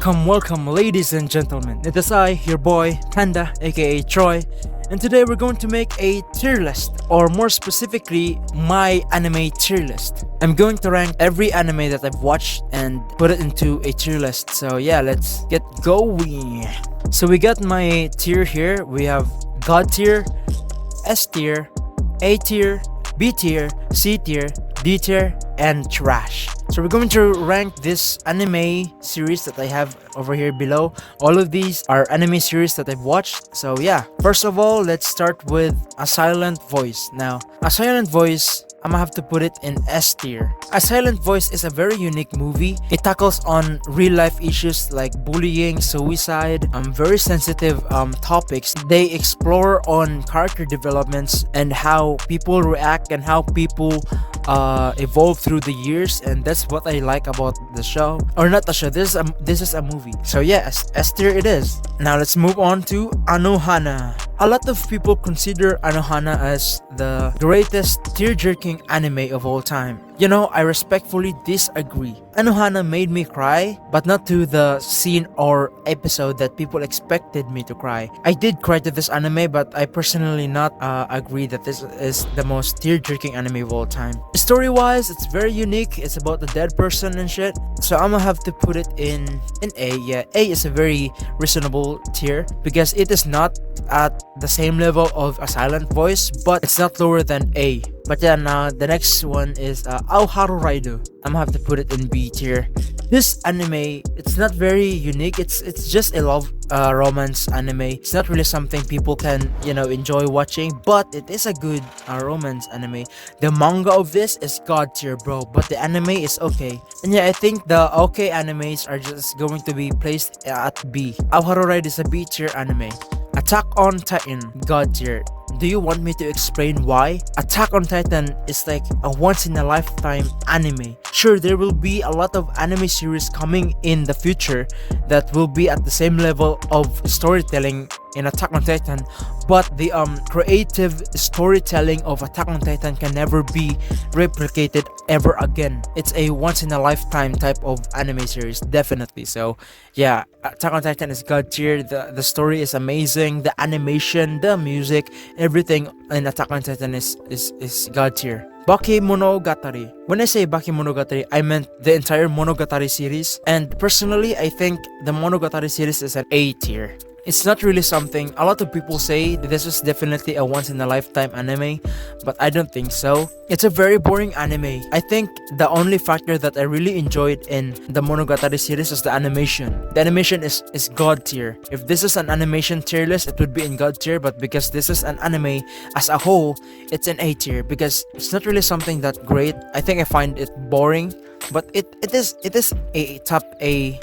Welcome, ladies and gentlemen. It is I, your boy, Panda, aka Troy, and today we're going to make a tier list, or more specifically, my anime tier list. I'm going to rank every anime that I've watched and put it into a tier list. So yeah, let's get going. So we got my tier here. We have God tier, S tier, A tier, B tier, C tier, D tier, and trash. So we're going to rank this anime series that I have over here below. All of these are anime series that I've watched. So yeah, first of all, let's start with A Silent Voice. Now, A Silent Voice, I'm gonna have to put it in S tier. A Silent Voice is a very unique movie. It tackles on real life issues like bullying, suicide, very sensitive topics. They explore on character developments and how people react and how people evolve through the years, and that's what I like about the show. Or not the show, this is a movie. So yeah, S tier it is. Now let's move on to Anohana. A lot of people consider Anohana as the greatest tear-jerking anime of all time. You know, I respectfully disagree. Anohana made me cry, but not to the scene or episode that people expected me to cry. I did cry to this anime, but I personally not agree that this is the most tear-jerking anime of all time. Story-wise, it's very unique. It's about a dead person and shit. So I'm gonna have to put it in A. Yeah, A is a very reasonable tier because it is not at the same level of A Silent Voice, but it's not lower than A. But yeah, now the next one is Haru Ride. I'm gonna have to put it in B tier. This anime, it's not very unique. It's just a love romance anime. It's not really something people can enjoy watching, but it is a good romance anime. The manga of this is God tier, bro, but the anime is okay. And yeah, I think the okay animes are just going to be placed at B. Haru Ride is a B tier anime. Attack on Titan, God tier. Do you want me to explain why? Attack on Titan is like a once in a lifetime anime. Sure, there will be a lot of anime series coming in the future that will be at the same level of storytelling in Attack on Titan, but the creative storytelling of Attack on Titan can never be replicated ever again. It's a once in a lifetime type of anime series, definitely. So yeah, Attack on Titan is God tier. The story is amazing. The animation, the music, everything in Attack on Titan is God tier. Bakemonogatari. When I say Bakemonogatari, I meant the entire Monogatari series. And personally, I think the Monogatari series is an A tier. It's not really something. A lot of people say this is definitely a once in a lifetime anime, but I don't think so. It's a very boring anime. I think the only factor that I really enjoyed in the Monogatari series is the animation. The animation is God tier. If this is an animation tier list, it would be in God tier, but because this is an anime as a whole, it's an A tier because it's not really something that great. I think I find it boring, but it is a top A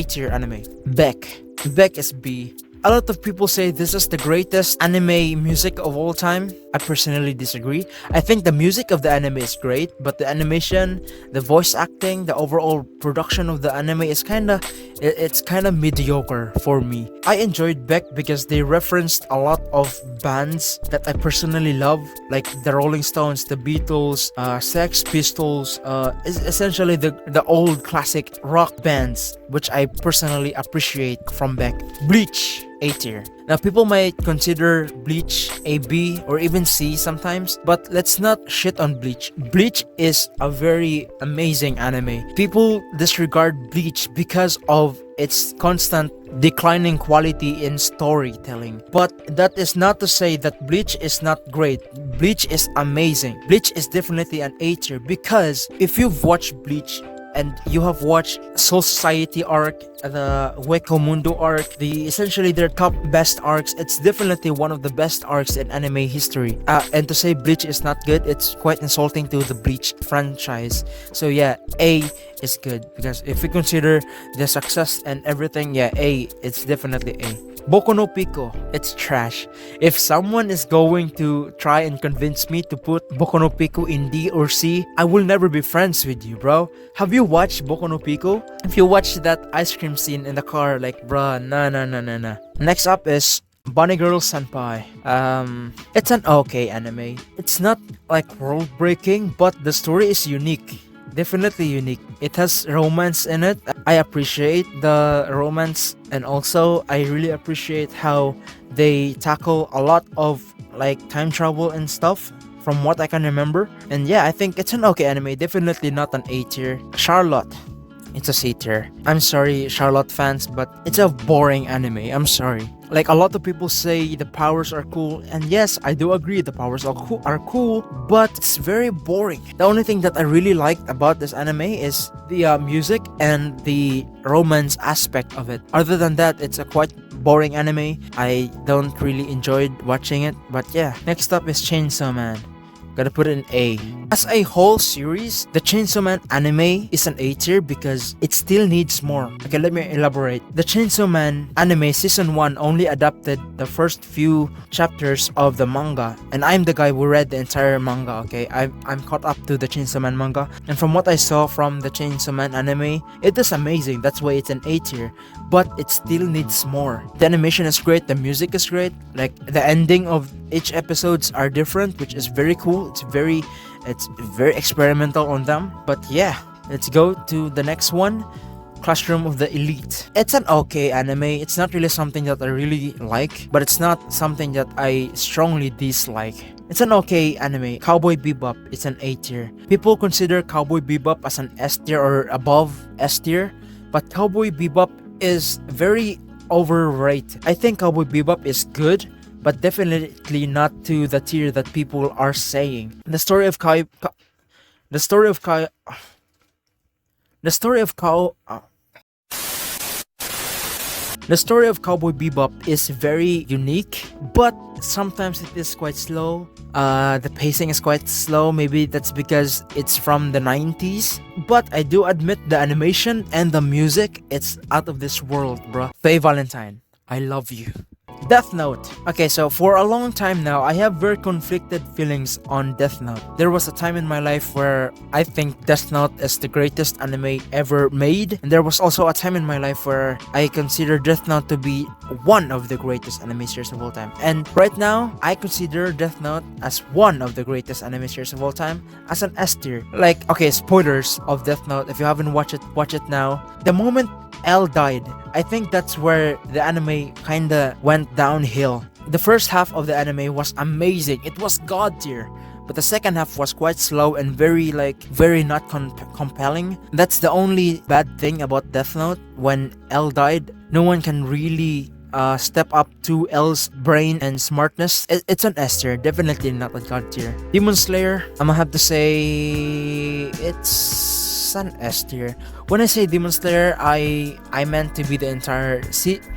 tier anime. Beck is B. A lot of people say this is the greatest anime music of all time. I personally disagree. I think the music of the anime is great, but the animation, the voice acting, the overall production of the anime is kind of mediocre for me. I enjoyed Beck because they referenced a lot of bands that I personally love, like the Rolling Stones, the Beatles, Sex Pistols, essentially the old classic rock bands, which I personally appreciate from Beck. Bleach, A tier. Now people might consider Bleach a B or even C sometimes, but let's not shit on Bleach. Bleach is a very amazing anime. People disregard Bleach because of its constant declining quality in storytelling. But that is not to say that Bleach is not great. Bleach is amazing. Bleach is definitely an A tier because if you've watched Bleach, and you have watched Soul Society arc, the Hueco Mundo arc, essentially their top best arcs, it's definitely one of the best arcs in anime history. And to say Bleach is not good, it's quite insulting to the Bleach franchise. So yeah, A is good because if we consider the success and everything, yeah, A, it's definitely A. Boku No Pico, it's trash. If someone is going to try and convince me to put Boku No Pico in D or C, I will never be friends with you, bro. Have you watched Boku No Pico? If you watch that ice cream scene in the car, like, bruh, nah. Next up is Bunny Girl Senpai. It's an okay anime. It's not like world breaking, but the story is unique. definitely unique. It has romance in it. I appreciate the romance, and also I really appreciate how they tackle a lot of like time travel and stuff from what I can remember. And yeah, I think it's an okay anime. Definitely not an A tier. Charlotte, it's a C tier. I'm sorry, Charlotte fans, but it's a boring anime. I'm sorry. Like, a lot of people say the powers are cool, and yes, I do agree the powers are cool, but it's very boring. The only thing that I really liked about this anime is the music and the romance aspect of it. Other than that, it's a quite boring anime. I don't really enjoy watching it, but yeah. Next up is Chainsaw Man. Gotta put it in A. As a whole series, the Chainsaw Man anime is an A tier because it still needs more. Okay, let me elaborate. The Chainsaw Man anime season 1 only adapted the first few chapters of the manga, and I'm the guy who read the entire manga, okay? I'm caught up to the Chainsaw Man manga, and from what I saw from the Chainsaw Man anime, it is amazing. That's why it's an A tier, but it still needs more. The animation is great, the music is great, like the ending of each episodes are different, which is very cool. It's very experimental on them. But yeah, let's go to the next one. Classroom of the Elite. It's an okay anime. It's not really something that I really like, but it's not something that I strongly dislike. It's an okay anime. Cowboy Bebop, it's an A tier. People consider Cowboy Bebop as an S tier or above S tier, but Cowboy Bebop is very overrated. I think Cowboy Bebop is good, but definitely not to the tier that people are saying. The story of Cowboy Bebop is very unique, but sometimes it is quite slow. The pacing is quite slow. Maybe that's because it's from the 90s. But I do admit the animation and the music, it's out of this world, bro. Faye Valentine, I love you. Death Note. Okay, so for a long time now, I have very conflicted feelings on Death Note. There was a time in my life where I think Death Note is the greatest anime ever made, and there was also a time in my life where I consider Death Note to be one of the greatest anime series of all time. And right now, I consider Death Note as one of the greatest anime series of all time, as an S tier. Like, okay, spoilers of Death Note. If you haven't watched it, watch it now. The moment L died, I think that's where the anime kinda went downhill. The first half of the anime was amazing. It was god tier. But the second half was quite slow and very not compelling. That's the only bad thing about Death Note. When L died, no one can really step up to L's brain and smartness. It's an S tier, definitely not a god tier. Demon Slayer, I'm gonna have to say it's an S tier. When I say Demon Slayer, I meant to be the entire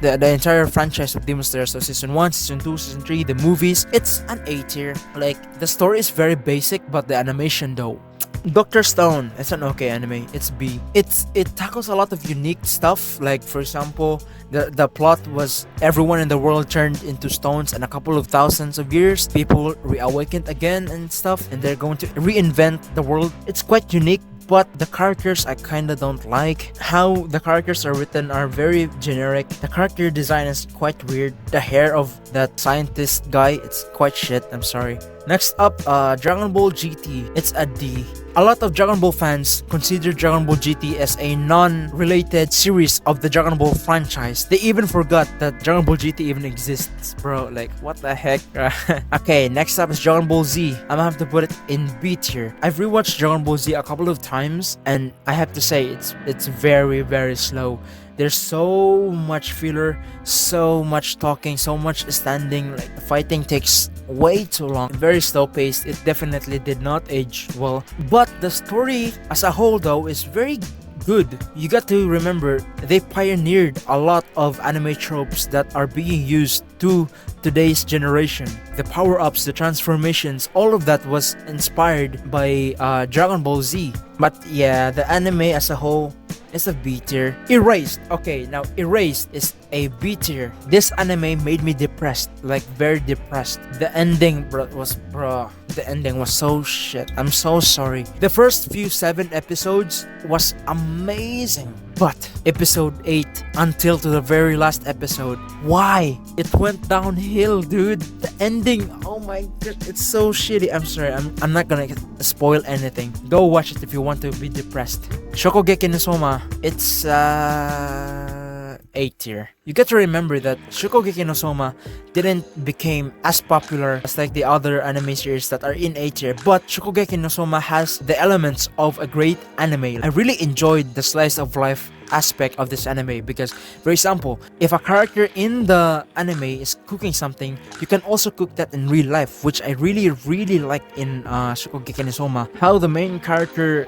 entire franchise of Demon Slayer. So season 1, season 2, season 3, the movies. It's an A tier. Like, the story is very basic, but the animation though. Dr. Stone, it's an okay anime. It's B. It tackles a lot of unique stuff. Like, for example, the plot was everyone in the world turned into stones, and a couple of thousands of years, people reawakened again and stuff, and they're going to reinvent the world. It's quite unique. But the characters I kinda don't like. How the characters are written are very generic. The character design is quite weird. The hair of that scientist guy, it's quite shit. I'm sorry. Next up, Dragon Ball GT. It's a D. A lot of Dragon Ball fans consider Dragon Ball GT as a non-related series of the Dragon Ball franchise. They even forgot that Dragon Ball GT even exists, bro. Like, what the heck? Okay, next up is Dragon Ball Z. I'm gonna have to put it in B tier. I've rewatched Dragon Ball Z a couple of times, and I have to say it's very, very slow. There's so much filler, so much talking, so much standing. Like, the fighting takes way too long. Very slow paced. It definitely did not age well. But the story as a whole though is very good. You got to remember, they pioneered a lot of anime tropes that are being used to today's generation. The power-ups, the transformations, all of that was inspired by Dragon Ball Z. But yeah, the anime as a whole is a B tier. Erased. Okay, now Erased is a B tier. This anime made me depressed, like very depressed. The ending, the ending was so shit. I'm so sorry. The first few 7 episodes was amazing. But episode 8 until to the very last episode, why? It went downhill, dude. The ending, oh my god, it's so shitty. I'm sorry, I'm not gonna spoil anything. Go watch it if you want to be depressed. Shokugeki no Soma, it's A tier. You get to remember that Shokugeki no Soma didn't become as popular as like the other anime series that are in A tier, but Shokugeki no Soma has the elements of a great anime. I really enjoyed the slice of life aspect of this anime because, for example, if a character in the anime is cooking something, you can also cook that in real life, which I really like in Shokugeki no Soma. How the main character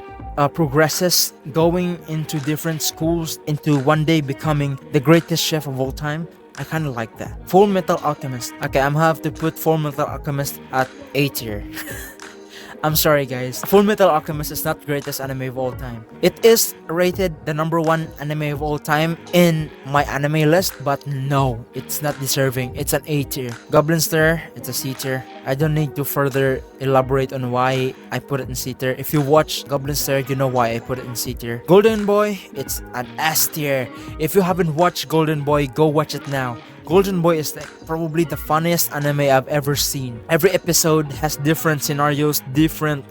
progresses, going into different schools, into one day becoming the greatest chef of all time. I kind of like that. Full Metal Alchemist. Okay, I'm gonna have to put Full Metal Alchemist at A tier. I'm sorry guys, Full Metal Alchemist is not the greatest anime of all time. It is rated the #1 anime of all time in my anime list, but no, it's not deserving. It's an A tier. Goblin Slayer, it's a C tier. I don't need to further elaborate on why I put it in C tier. If you watch Goblin Slayer, you know why I put it in C tier. Golden Boy, it's an S tier. If you haven't watched Golden Boy, go watch it now. Golden Boy is like probably the funniest anime I've ever seen. Every episode has different scenarios, different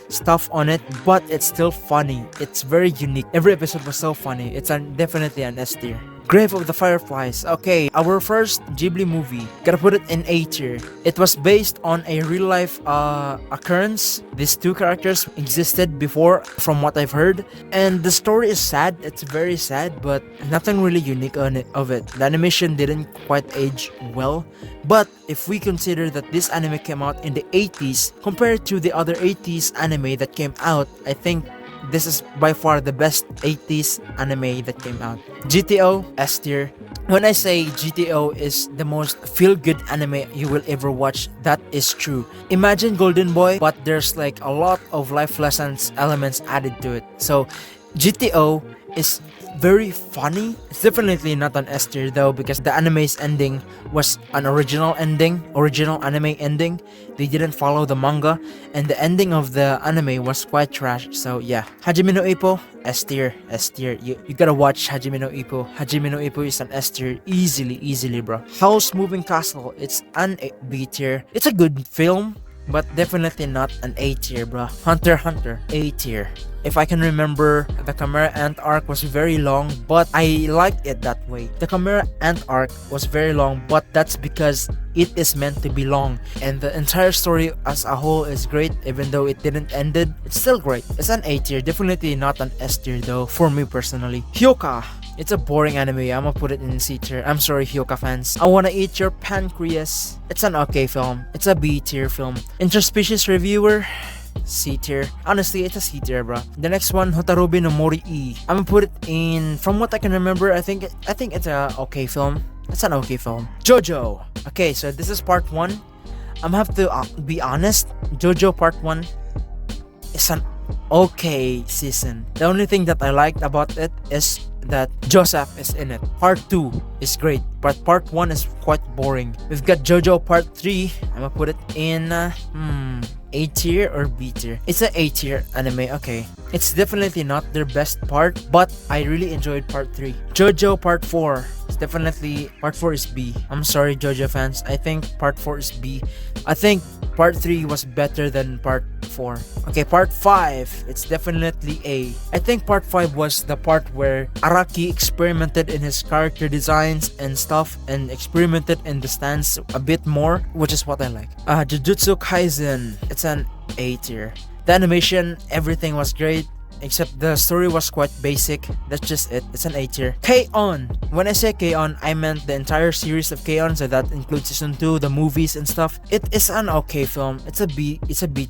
stuff on it, but it's still funny. It's very unique. Every episode was so funny. It's definitely an S tier. Grave of the Fireflies. Okay, our first Ghibli movie. Gotta put it in A tier. It was based on a real life occurrence. These 2 characters existed before, from what I've heard, and the story is sad. It's very sad, but nothing really unique on it. The animation didn't quite age well, but if we consider that this anime came out in the 80s compared to the other 80s anime that came out, I think this is by far the best 80s anime that came out. GTO, S tier. When I say GTO is the most feel-good anime you will ever watch, that is true. Imagine Golden Boy, but there's like a lot of life lessons elements added to it. So GTO is very funny. It's definitely not an S tier though, because the anime's ending was an original anime ending. They didn't follow the manga, and the ending of the anime was quite trash. So yeah, Hajime no Ippo, S tier. You gotta watch Hajime no Ippo. Hajime no Ippo is an S tier easily, bro. Howl's Moving Castle, it's an B tier. It's a good film, but definitely not an A tier, bro. HunterXHunter, A tier. If I can remember, the Chimera Ant arc was very long, but I liked it that way. The Chimera Ant arc was very long, but that's because it is meant to be long. And the entire story as a whole is great, even though it didn't ended. It's still great. It's an A tier, definitely not an S tier though, for me personally. Hyouka. It's a boring anime. I'ma put it in C tier. I'm sorry, Hyouka fans. I Wanna Eat Your Pancreas. It's an okay film. It's a B tier film. Interspecies Reviewer, C tier. Honestly, it's a C tier, bro. The next one, Hutarubi No Mori E. I'm gonna put it in. From what I can remember, I think it's a okay film. It's an okay film. Jojo. Okay, so this is part 1. I'm gonna have to be honest. Jojo part 1 is an okay season. The only thing that I liked about it is that Joseph is in it. Part 2 is great, but part 1 is quite boring. We've got Jojo part 3. I'm gonna put it in A tier or B tier. It's an A tier anime. Okay, it's definitely not their best part, but I really enjoyed part 3. Jojo part 4. It's definitely part 4 is B. I'm sorry, Jojo fans. I think part 4 is B. I think part 3 was better than part 4. Okay, part 5. It's definitely A. I think part 5 was the part where Araki experimented in his character designs and stuff, and experimented in the stance a bit more, which is what I like. Jujutsu Kaisen. It's an A tier. The animation, everything was great, except the story was quite basic. That's just it. It's an A tier. K-On! When I say K-On, I meant the entire series of K-On, so that includes season 2, the movies and stuff. It is an okay film. It's a B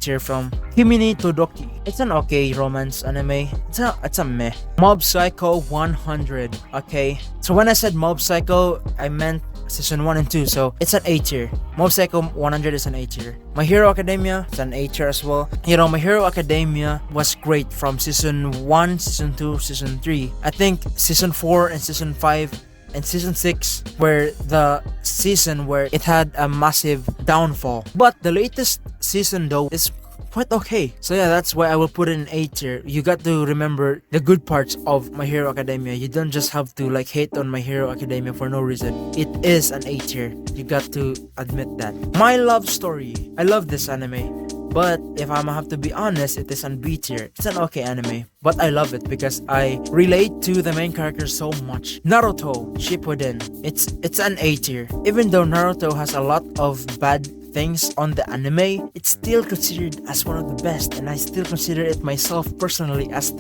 tier film. Kimi Ni Todoki. It's an okay romance anime. It's a meh. Mob Psycho 100. Okay, so when I said Mob Psycho, I meant season 1 and 2, so it's an A tier. Mob Psycho 100 is an A tier. My Hero Academia is an A tier as well. You know, My Hero Academia was great from season 1, season 2, season 3. I think season 4 and season 5 and season 6 were the season where it had a massive downfall. But the latest season though is quite okay. So yeah, that's why I will put it in A tier. You got to remember the good parts of My Hero Academia. You don't just have to like hate on My Hero Academia for no reason. It is an A tier. You got to admit that. My Love Story. I love this anime. But if I'm have to be honest, it is an B tier. It's an okay anime, but I love it because I relate to the main character so much. Naruto Shippuden. It's an A tier. Even though Naruto has a lot of bad things on the anime, it's still considered as one of the best, and I still consider it myself personally as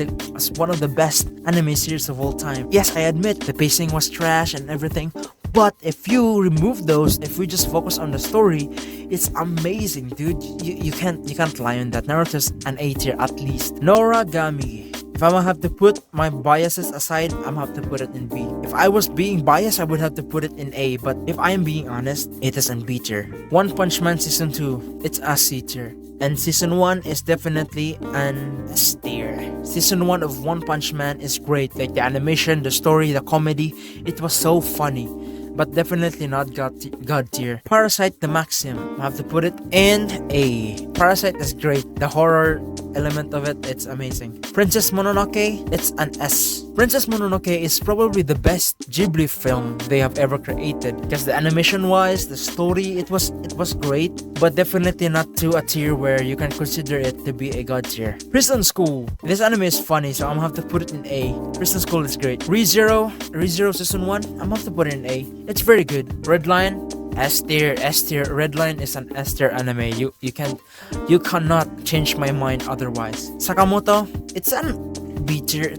one of the best anime series of all time. Yes, I admit the pacing was trash and everything, but if you remove those, if we just focus on the story, it's amazing, dude. You can't lie on that. Naruto's an A tier at least. Noragami. If I'm gonna have to put my biases aside, I'm gonna have to put it in B. If I was being biased, I would have to put it in A, but if I am being honest, it is in B tier. One Punch Man Season 2, it's a C tier. And Season 1 is definitely an S tier. Season 1 of One Punch Man is great. Like the animation, the story, the comedy, it was so funny. But definitely not God tier. Parasyte the Maxim, I have to put it in A. Parasyte is great. The horror element of it, it's amazing. Princess Mononoke, it's an S. Princess Mononoke is probably the best Ghibli film they have ever created, because the animation wise, the story, it was great, but definitely not to a tier where you can consider it to be a God tier. Prison School, this anime is funny, so I'm gonna have to put it in A. Prison School is great. ReZero Season 1, I'm gonna have to put it in A. It's very good. Redline, S tier. Redline is an S tier anime. You cannot change my mind otherwise. Sakamoto, it's an B tier.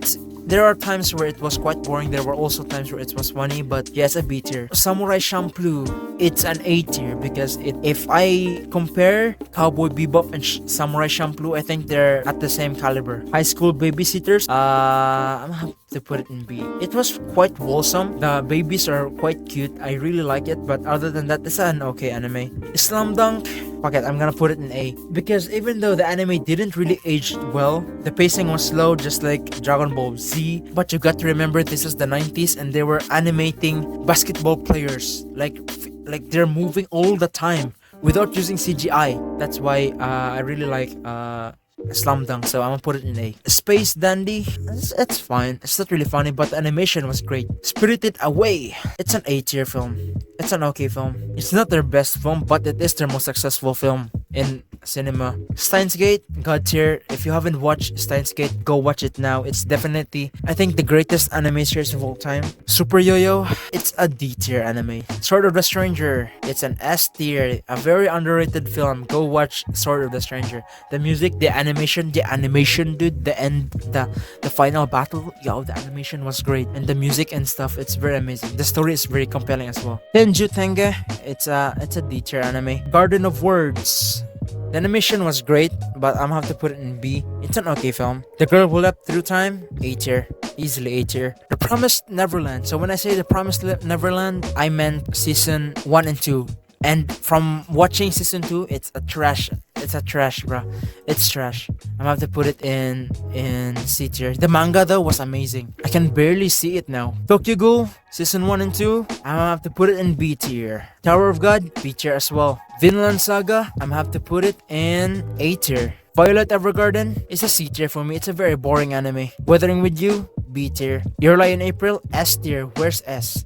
There are times where it was quite boring. There were also times where it was funny, but yes, a B tier. Samurai Champloo, it's an A tier because if I compare Cowboy Bebop and Samurai Champloo, I think they're at the same caliber. High School Babysitters, I'm gonna have to put it in B. It was quite wholesome. The babies are quite cute. I really like it, but other than that, it's an okay anime. Slam Dunk, fuck it, I'm gonna put it in A. Because even though the anime didn't really age well, the pacing was slow just like Dragon Ball Z, but you got to remember this is the 90s and they were animating basketball players. Like they're moving all the time without using CGI. That's why I really like Slam Dunk, so I'm gonna put it in A. Space Dandy, it's fine. It's not really funny, but the animation was great. Spirited Away, it's an A tier film. It's an okay film. It's not their best film, but it is their most successful film in cinema. Steins Gate, God tier. If you haven't watched Steins Gate, go watch it now. It's definitely, I think, the greatest anime series of all time. Super Yo-Yo, it's a D tier anime. Sword of the Stranger, it's an S tier. A very underrated film. Go watch Sword of the Stranger. The music, the animation, dude, the end, the final battle, yo, the animation was great. And the music and stuff, it's very amazing. The story is very compelling as well. Tenju Tenge, it's a D tier anime. Garden of Words, the animation was great, but I'm gonna have to put it in B. It's an okay film. The Girl Who Leapt Through Time, A tier. Easily A tier. The Promised Neverland. So when I say The Promised Neverland, I meant season 1 and 2. And from watching season 2, it's a trash, bro. It's trash. I'm gonna have to put it in C tier. The manga though was amazing. I can barely see it now. Tokyo Ghoul, season 1 and 2, I'm gonna have to put it in B tier. Tower of God, B tier as well. Vinland Saga, I'm gonna have to put it in A tier. Violet Evergarden is a C tier for me. It's a very boring anime. Weathering With You, B tier. Your Lie in April, S tier. Where's S?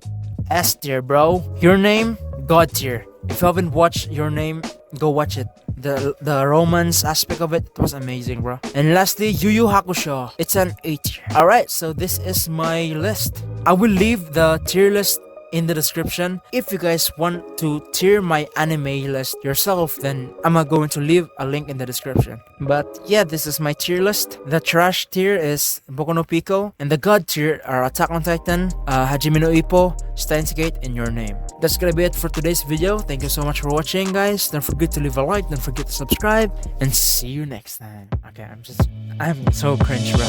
S tier, bro. Your Name, God tier. If you haven't watched Your Name, go watch it. The romance aspect of it was amazing, bro. And lastly, Yu Yu Hakusho. It's an A tier. Alright, so this is my list. I will leave the tier list in the description. If you guys want to tier my anime list yourself, then I'm going to leave a link in the description. But yeah, this is my tier list. The trash tier is Boku No Pico, and the god tier are Attack on Titan, Hajime No Ippo, Steins Gate, and Your Name. That's gonna be it for today's video. Thank you so much for watching, guys. Don't forget to leave a like, don't forget to subscribe, and see you next time. Okay, I'm so cringe, bro.